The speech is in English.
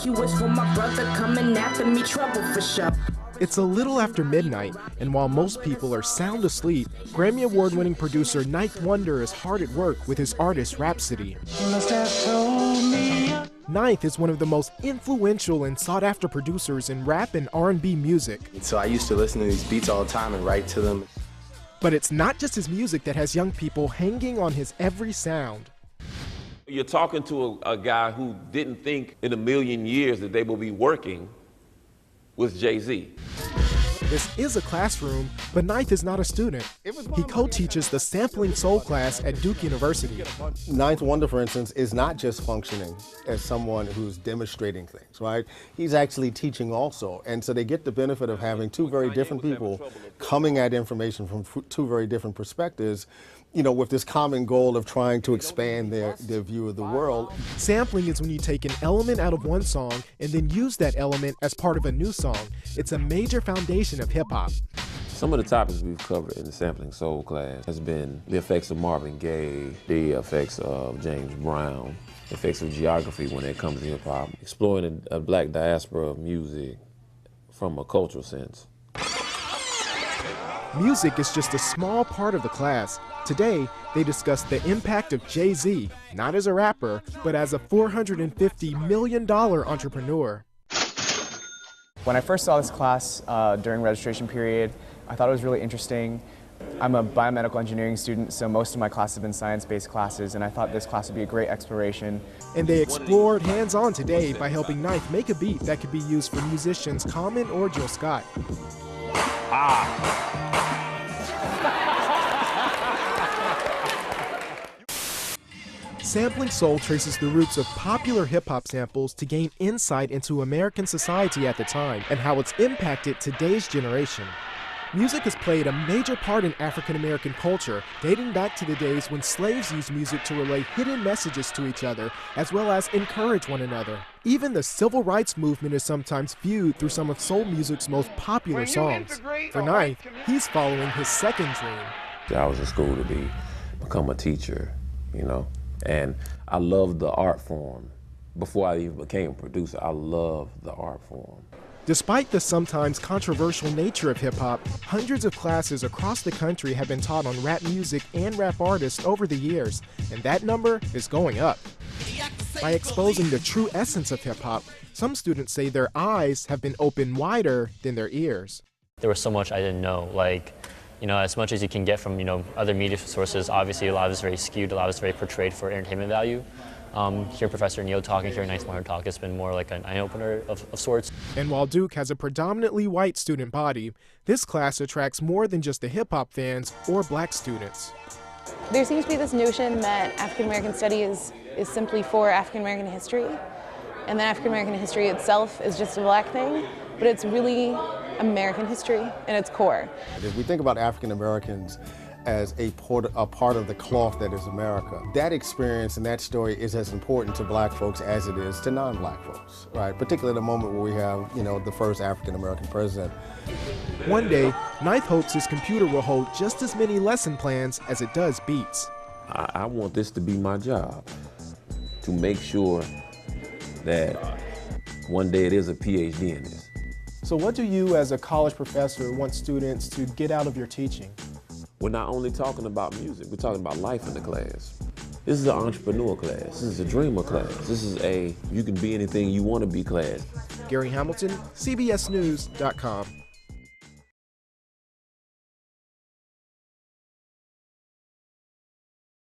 You wish for my brother coming after me, trouble for sure. It's a little after midnight, and while most people are sound asleep, Grammy Award-winning producer Ninth Wonder is hard at work with his artist Rhapsody. Ninth is one of the most influential and sought-after producers in rap and R&B music. So I used to listen to these beats all the time and write to them. But it's not just his music that has young people hanging on his every sound. You're talking to a guy who didn't think in a million years that they will be working with Jay-Z. This is a classroom, but Ninth is not a student. He co-teaches the Sampling Soul class at Duke University. Ninth Wonder, for instance, is not just functioning as someone who's demonstrating things, right? He's actually teaching also. And so they get the benefit of having two very different people coming at information from two very different perspectives, you know, with this common goal of trying to expand their view of the world. Sampling is when you take an element out of one song and then use that element as part of a new song. It's a major foundation of hip-hop. Some of the topics we've covered in the Sampling Soul class has been the effects of Marvin Gaye, the effects of James Brown, the effects of geography when it comes to hip-hop, exploring a black diaspora of music from a cultural sense. Music is just a small part of the class. Today, they discuss the impact of Jay-Z, not as a rapper, but as a $450 million entrepreneur. When I first saw this class during registration period, I thought it was really interesting. I'm a biomedical engineering student, so most of my classes have been science-based classes, and I thought this class would be a great exploration. And they explored hands-on today by helping Ninth make a beat that could be used for musicians Common or Jill Scott. Sampling Soul traces the roots of popular hip-hop samples to gain insight into American society at the time and how it's impacted today's generation. Music has played a major part in African American culture, dating back to the days when slaves used music to relay hidden messages to each other, as well as encourage one another. Even the civil rights movement is sometimes viewed through some of soul music's most popular songs. For Ninth, he's following his second dream. I was in school to become a teacher, you know, and I loved the art form. Before I even became a producer, I loved the art form. Despite the sometimes controversial nature of hip-hop, hundreds of classes across the country have been taught on rap music and rap artists over the years, and that number is going up. By exposing the true essence of hip-hop, some students say their eyes have been opened wider than their ears. There was so much I didn't know, like, you know, as much as you can get from, you know, other media sources. Obviously, a lot of it's very skewed, a lot of it's very portrayed for entertainment value. Hearing Professor Neil talk and hearing Ninth Wonder talk, it's been more like an eye-opener of sorts. And while Duke has a predominantly white student body, this class attracts more than just the hip-hop fans or black students. There seems to be this notion that African American studies is simply for African American history, and that African American history itself is just a black thing, but it's really American history in its core. If we think about African Americans as a part of the cloth that is America, that experience and that story is as important to black folks as it is to non-black folks, right? Particularly at the moment where we have, you know, the first African American president. One day, Ninth hopes his computer will hold just as many lesson plans as it does beats. I want this to be my job, to make sure that one day it is a PhD in this. So what do you as a college professor want students to get out of your teaching? We're not only talking about music, we're talking about life in the class. This is an entrepreneur class. This is a dreamer class. This is a you can be anything you want to be class. Gary Hamilton, CBSNews.com.